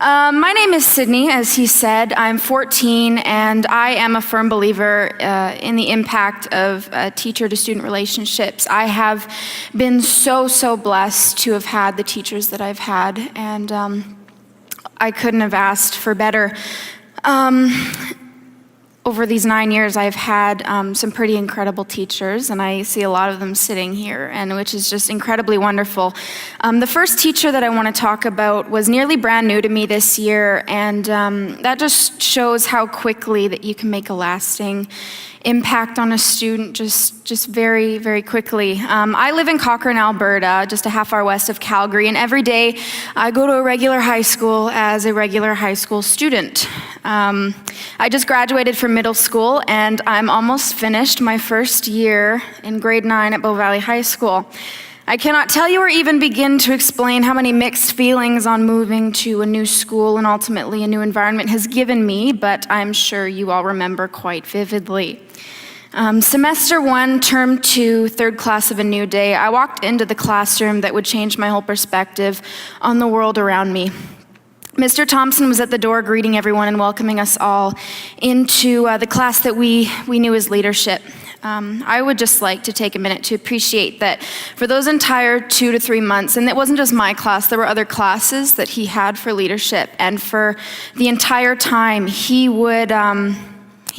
My name is Sydney, as he said. I'm 14, and I am a firm believer in the impact of teacher-to-student relationships. I have been so blessed to have had the teachers that I've had, and I couldn't have asked for better. Over these 9 years, I've had some pretty incredible teachers, and I see a lot of them sitting here, and which is just incredibly wonderful. The first teacher that I want to talk about was nearly brand new to me this year, and that just shows how quickly that you can make a lasting impact on a student just very quickly. I live in Cochrane, Alberta, just a half hour west of Calgary, and every day I go to a regular high school as a regular high school student. I just graduated from middle school, and I'm almost finished my first year in grade 9 at Bow Valley High School. I cannot tell you or even begin to explain how many mixed feelings on moving to a new school and ultimately a new environment has given me, but I'm sure you all remember quite vividly. Semester 1, term 2, third class of a new day, I walked into the classroom that would change my whole perspective on the world around me. Mr. Thompson was at the door greeting everyone and welcoming us all into the class that we knew as leadership. I would just like to take a minute to appreciate that for those entire 2 to 3 months, and it wasn't just my class, there were other classes that he had for leadership, and for the entire time he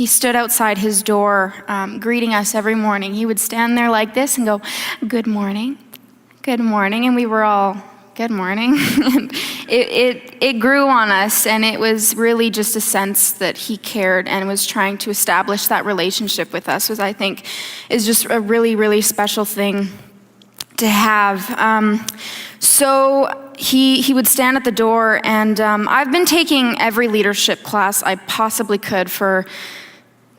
stood outside his door greeting us every morning. He would stand there like this and go, good morning, and we were all, good morning. It grew on us, and it was really just a sense that he cared and was trying to establish that relationship with us, which I think is just a really special thing to have. So he would stand at the door, and I've been taking every leadership class I possibly could forever,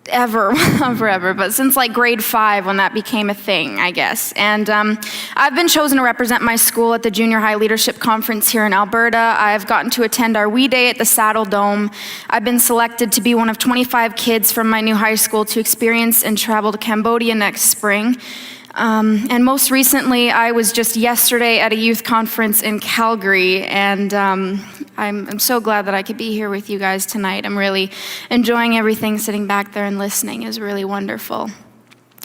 but since like grade 5 when that became a thing, I guess. And I've been chosen to represent my school at the Junior High Leadership Conference here in Alberta. I've gotten to attend our We Day at the Saddle Dome. I've been selected to be one of 25 kids from my new high school to experience and travel to Cambodia next spring. And most recently, I was just yesterday at a youth conference in Calgary, and I'm so glad that I could be here with you guys tonight. I'm really enjoying everything. Sitting back there and listening is really wonderful.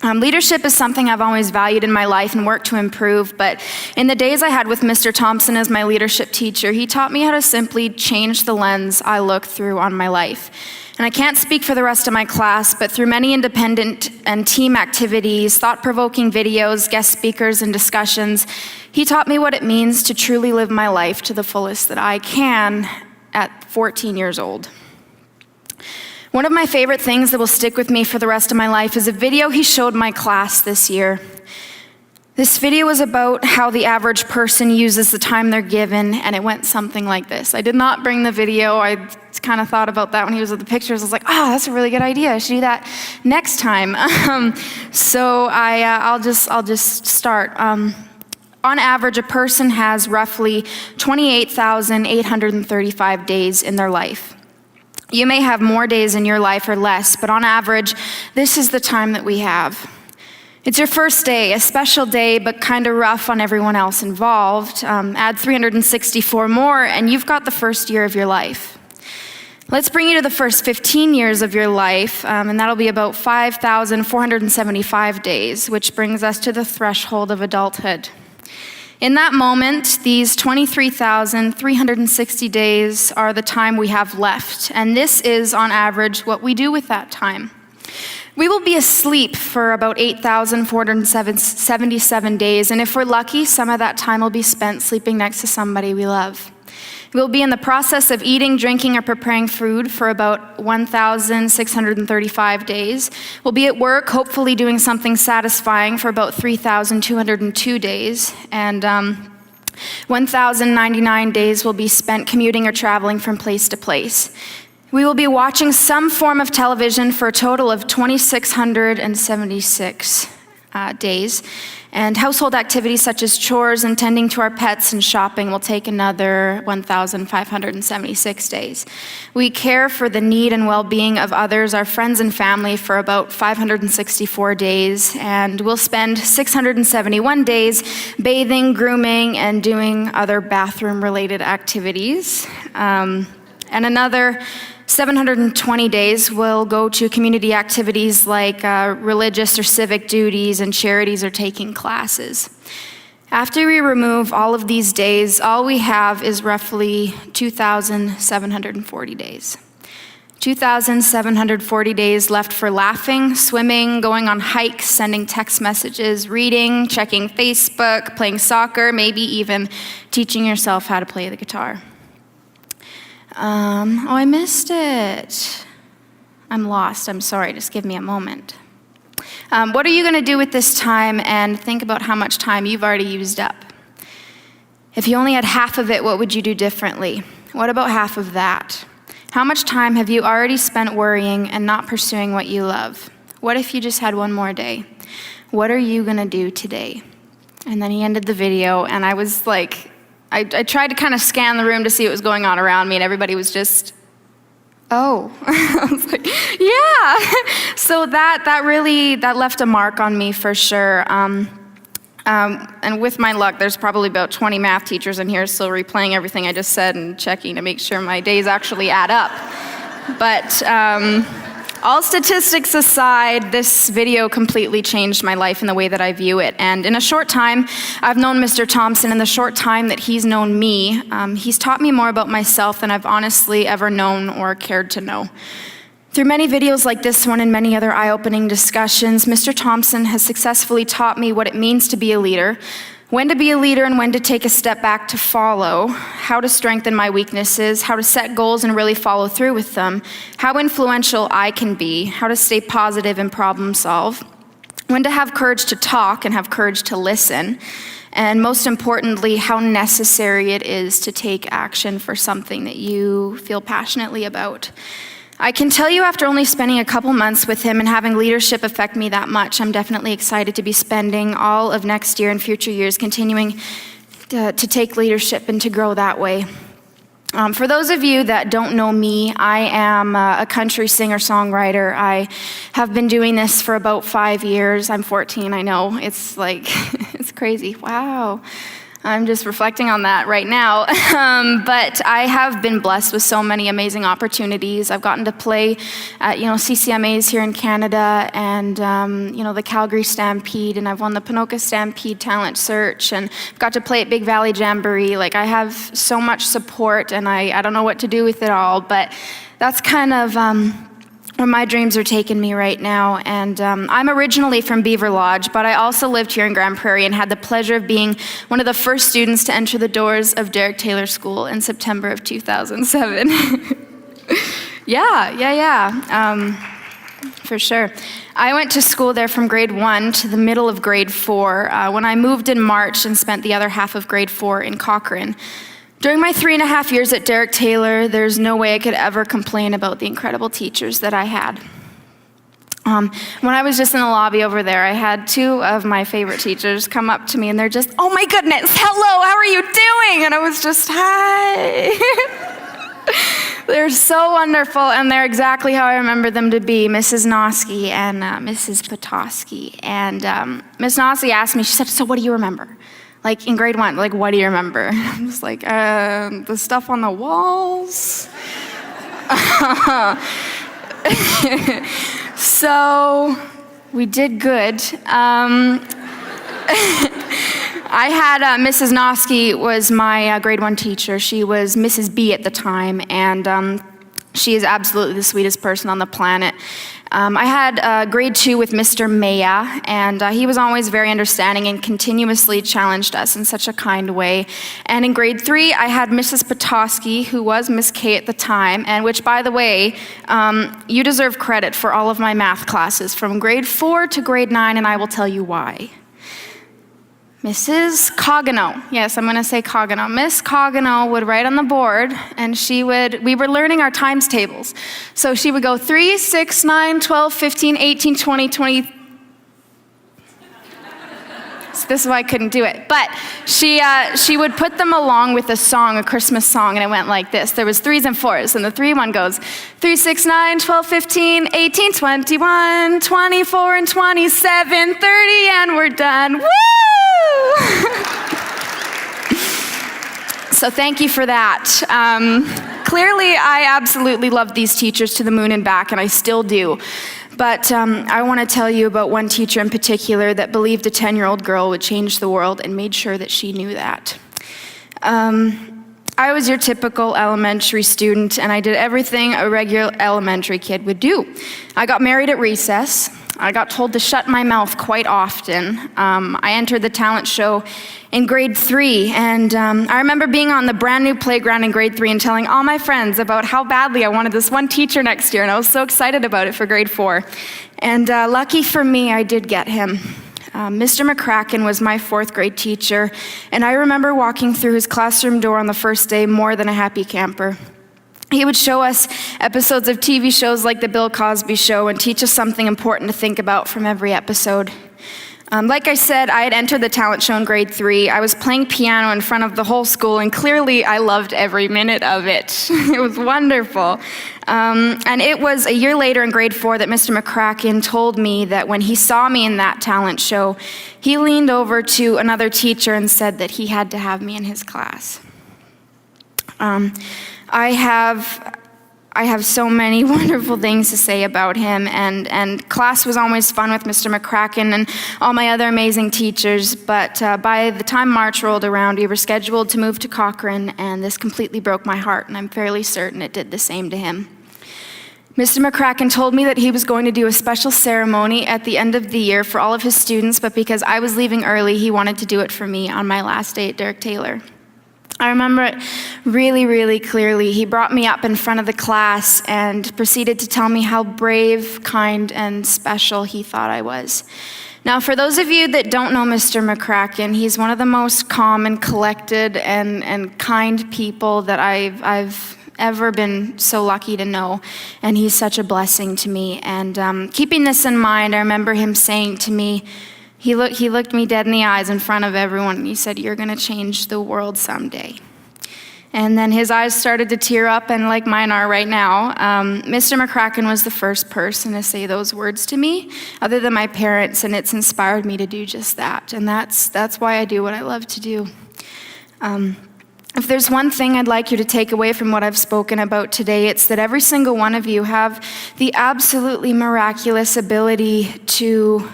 Leadership is something I've always valued in my life and worked to improve, but in the days I had with Mr. Thompson as my leadership teacher, he taught me how to simply change the lens I look through on my life. And I can't speak for the rest of my class, but through many independent and team activities, thought-provoking videos, guest speakers, and discussions, he taught me what it means to truly live my life to the fullest that I can at 14 years old. One of my favorite things that will stick with me for the rest of my life is a video he showed my class this year. This video was about how the average person uses the time they're given, and it went something like this. I did not bring the video. I kind of thought about that when he was with the pictures. I was like, that's a really good idea. I should do that next time. So I'll just start. On average, a person has roughly 28,835 days in their life. You may have more days in your life or less, but on average, this is the time that we have. It's your first day, a special day, but kind of rough on everyone else involved. Add 364 more, and you've got the first year of your life. Let's bring you to the first 15 years of your life, and that'll be about 5,475 days, which brings us to the threshold of adulthood. In that moment, these 23,360 days are the time we have left, and this is, on average, what we do with that time. We will be asleep for about 8,477 days, and if we're lucky, some of that time will be spent sleeping next to somebody we love. We'll be in the process of eating, drinking, or preparing food for about 1,635 days. We'll be at work, hopefully doing something satisfying for about 3,202 days, and 1,099 days will be spent commuting or traveling from place to place. We will be watching some form of television for a total of 2,676. days. And household activities such as chores and tending to our pets and shopping will take another 1,576 days. We care for the need and well-being of others, our friends and family, for about 564 days, and we'll spend 671 days bathing, grooming, and doing other bathroom-related activities. And another 720 days will go to community activities like religious or civic duties and charities or taking classes. After we remove all of these days, all we have is roughly 2,740 days. 2,740 days left for laughing, swimming, going on hikes, sending text messages, reading, checking Facebook, playing soccer, maybe even teaching yourself how to play the guitar. I missed it. I'm lost, I'm sorry, just give me a moment. What are you gonna do with this time? And think about how much time you've already used up. If you only had half of it, what would you do differently? What about half of that? How much time have you already spent worrying and not pursuing what you love? What if you just had one more day? What are you gonna do today? And then he ended the video, and I was like, I tried to kind of scan the room to see what was going on around me, and everybody was just, oh. I was like, yeah. So that left a mark on me for sure. And with my luck, there's probably about 20 math teachers in here still replaying everything I just said and checking to make sure my days actually add up. But all statistics aside, this video completely changed my life in the way that I view it. And in a short time, I've known Mr. Thompson. In the short time that he's known me, he's taught me more about myself than I've honestly ever known or cared to know. Through many videos like this one and many other eye-opening discussions, Mr. Thompson has successfully taught me what it means to be a leader, when to be a leader and when to take a step back to follow, how to strengthen my weaknesses, how to set goals and really follow through with them, how influential I can be, how to stay positive and problem solve, when to have courage to talk and have courage to listen, and most importantly, how necessary it is to take action for something that you feel passionately about. I can tell you after only spending a couple months with him and having leadership affect me that much, I'm definitely excited to be spending all of next year and future years continuing to take leadership and to grow that way. For those of you that don't know me, I am a country singer-songwriter. I have been doing this for about 5 years. I'm 14, I know. It's like, it's crazy. Wow. I'm just reflecting on that right now. But I have been blessed with so many amazing opportunities. I've gotten to play at, CCMAs here in Canada and, the Calgary Stampede, and I've won the Ponoka Stampede Talent Search, and I've got to play at Big Valley Jamboree. Like, I have so much support, and I don't know what to do with it all, but that's kind of where my dreams are taking me right now. And I'm originally from Beaver Lodge, but I also lived here in Grand Prairie and had the pleasure of being one of the first students to enter the doors of Derek Taylor School in September of 2007. Yeah, for sure. I went to school there from grade 1 to the middle of grade 4 when I moved in March and spent the other half of grade 4 in Cochrane. During my 3.5 years at Derek Taylor, there's no way I could ever complain about the incredible teachers that I had. When I was just in the lobby over there, I had 2 of my favorite teachers come up to me and they're just, "Oh my goodness, hello, how are you doing?" And I was just, "Hi." They're so wonderful, and they're exactly how I remember them to be, Mrs. Noski and Mrs. Petoskey. And Ms. Noski asked me, she said, "So what do you remember? Like in grade 1, like what do you remember?" I'm just like, the stuff on the walls. So we did good. I had Mrs. Noski was my grade 1 teacher. She was Mrs. B at the time, and she is absolutely the sweetest person on the planet. I had grade 2 with Mr. Maya, and he was always very understanding and continuously challenged us in such a kind way. And in grade 3, I had Mrs. Petoskey, who was Miss K at the time, and which, by the way, you deserve credit for all of my math classes from grade 4 to grade 9, and I will tell you why. Mrs. Cogano, yes, I'm gonna say Cogano. Miss Cogano would write on the board, and we were learning our times tables. So she would go 3, 6, 9, 12, 15, 18, 20, 20. This is why I couldn't do it. But she would put them along with a song, a Christmas song, and it went like this. There was 3s and 4s, and the 3-1 goes 3, 6, 9, 12, 15, 18, 21, 24, and 27, 30, and we're done. Woo! So thank you for that. Clearly, I absolutely loved these teachers to the moon and back, and I still do. But I want to tell you about one teacher in particular that believed a 10-year-old girl would change the world and made sure that she knew that. I was your typical elementary student, and I did everything a regular elementary kid would do. I got married at recess. I got told to shut my mouth quite often. I entered the talent show in grade 3, and I remember being on the brand new playground in grade 3 and telling all my friends about how badly I wanted this one teacher next year, and I was so excited about it for grade 4. And lucky for me, I did get him. Mr. McCracken was my 4th grade teacher, and I remember walking through his classroom door on the first day more than a happy camper. He would show us episodes of TV shows like The Bill Cosby Show and teach us something important to think about from every episode. Like I said, I had entered the talent show in grade 3. I was playing piano in front of the whole school, and clearly I loved every minute of it. It was wonderful. And it was a year later in grade 4 that Mr. McCracken told me that when he saw me in that talent show, he leaned over to another teacher and said that he had to have me in his class. I have so many wonderful things to say about him, and class was always fun with Mr. McCracken and all my other amazing teachers, but by the time March rolled around, we were scheduled to move to Cochrane, and this completely broke my heart, and I'm fairly certain it did the same to him. Mr. McCracken told me that he was going to do a special ceremony at the end of the year for all of his students, but because I was leaving early, he wanted to do it for me on my last day at Derek Taylor. I remember it really, really clearly. He brought me up in front of the class and proceeded to tell me how brave, kind, and special he thought I was. Now, for those of you that don't know Mr. McCracken, he's one of the most calm and collected and kind people that I've ever been so lucky to know, and he's such a blessing to me. And keeping this in mind, I remember him saying to me, He looked me dead in the eyes in front of everyone, and he said, "You're going to change the world someday." And then his eyes started to tear up, and like mine are right now. Mr. McCracken was the first person to say those words to me, other than my parents, and it's inspired me to do just that. And that's why I do what I love to do. If there's one thing I'd like you to take away from what I've spoken about today, it's that every single one of you have the absolutely miraculous ability to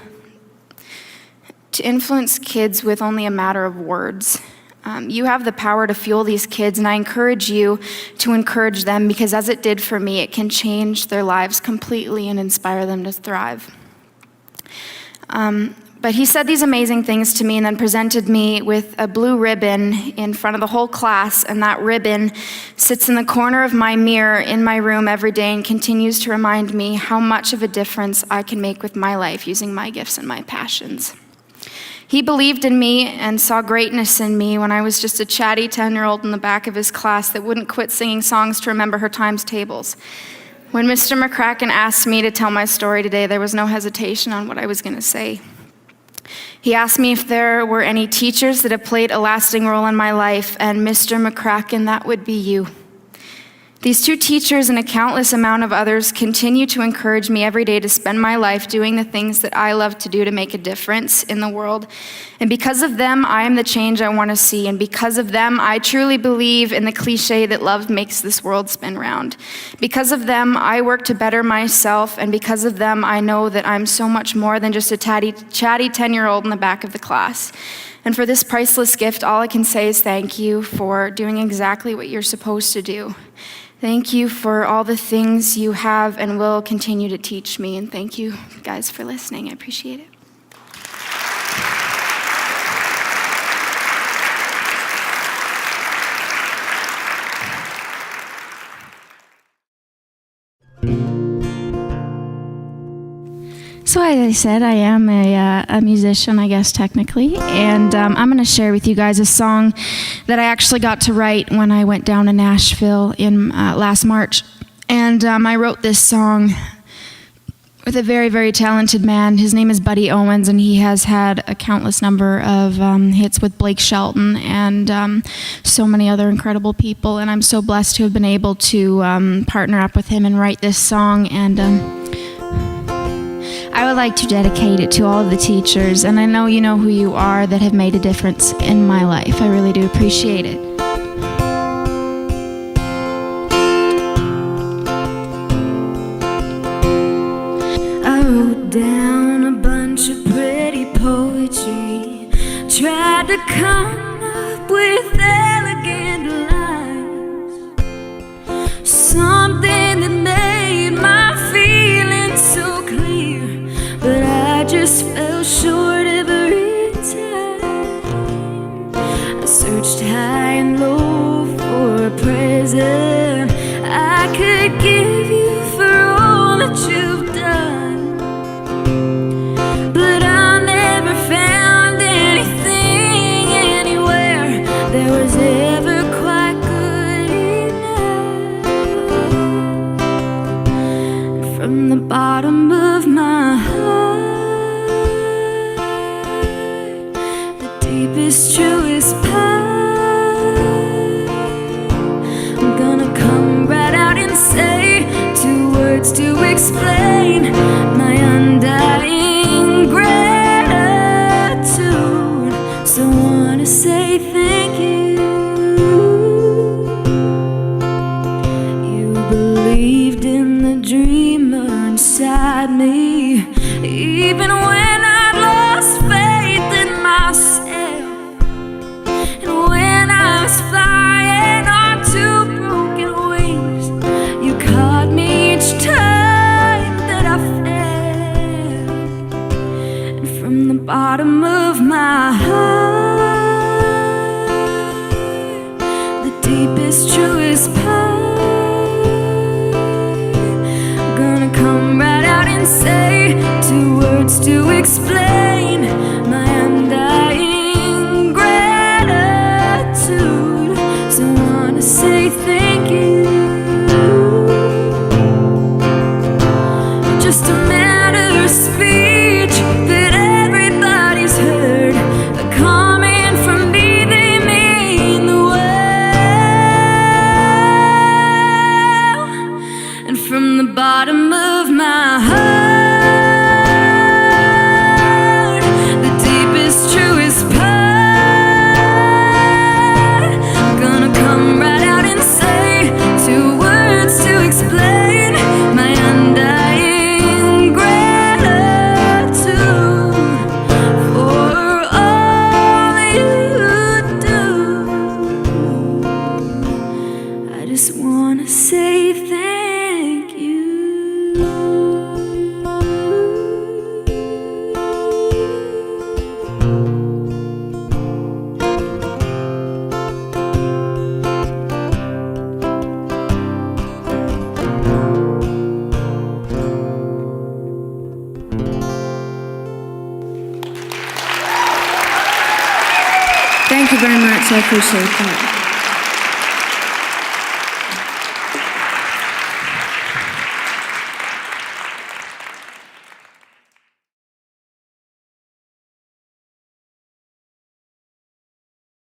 influence kids with only a matter of words. You have the power to fuel these kids, and I encourage you to encourage them, because as it did for me, it can change their lives completely and inspire them to thrive. But he said these amazing things to me and then presented me with a blue ribbon in front of the whole class, and that ribbon sits in the corner of my mirror in my room every day and continues to remind me how much of a difference I can make with my life using my gifts and my passions. He believed in me and saw greatness in me when I was just a chatty 10-year-old in the back of his class that wouldn't quit singing songs to remember her times tables. When Mr. McCracken asked me to tell my story today, there was no hesitation on what I was going to say. He asked me if there were any teachers that have played a lasting role in my life, and Mr. McCracken, that would be you. These 2 teachers and a countless amount of others continue to encourage me every day to spend my life doing the things that I love to do to make a difference in the world. And because of them, I am the change I want to see. And because of them, I truly believe in the cliche that love makes this world spin round. Because of them, I work to better myself. And because of them, I know that I'm so much more than just a chatty 10-year-old in the back of the class. And for this priceless gift, all I can say is thank you for doing exactly what you're supposed to do. Thank you for all the things you have and will continue to teach me. And thank you guys for listening. I appreciate it. So as I said, I am a musician, I guess, technically, and I'm going to share with you guys a song that I actually got to write when I went down to Nashville in last March. And I wrote this song with a very, very talented man. His name is Buddy Owens, and he has had a countless number of hits with Blake Shelton and so many other incredible people. And I'm so blessed to have been able to partner up with him and write this song. And I would like to dedicate it to all of the teachers, and I know you know who you are, that have made a difference in my life. I really do appreciate it. I wrote down a bunch of pretty poetry, tried to come up with elegant lines, something that made my feelings so clear, but I just fell short every time. I searched high and low for a present I could give you for all that you've done, but I never found anything anywhere that was ever quite good enough. From the bottom of my heart, the deepest, truest part, I'm gonna come right out and say 2 words to explain my undying gratitude. So I wanna say thank you. You believed in the dreamer inside me, even when I lost faith in myself, and when I was flying on 2 broken wings, you caught me each time that I fell. And from the bottom of my heart, the deepest, truest part, I'm gonna come right out and say 2 words to explain my undying gratitude. So I wanna say thank you. Just a matter of speech that everybody's heard, a comment from me, they mean the world. And from the bottom of my heart, the deepest, truest part, I'm gonna come right out and say 2 words to explain my undying gratitude for all you do. I just wanna say thank you. Thank you very much. I appreciate that.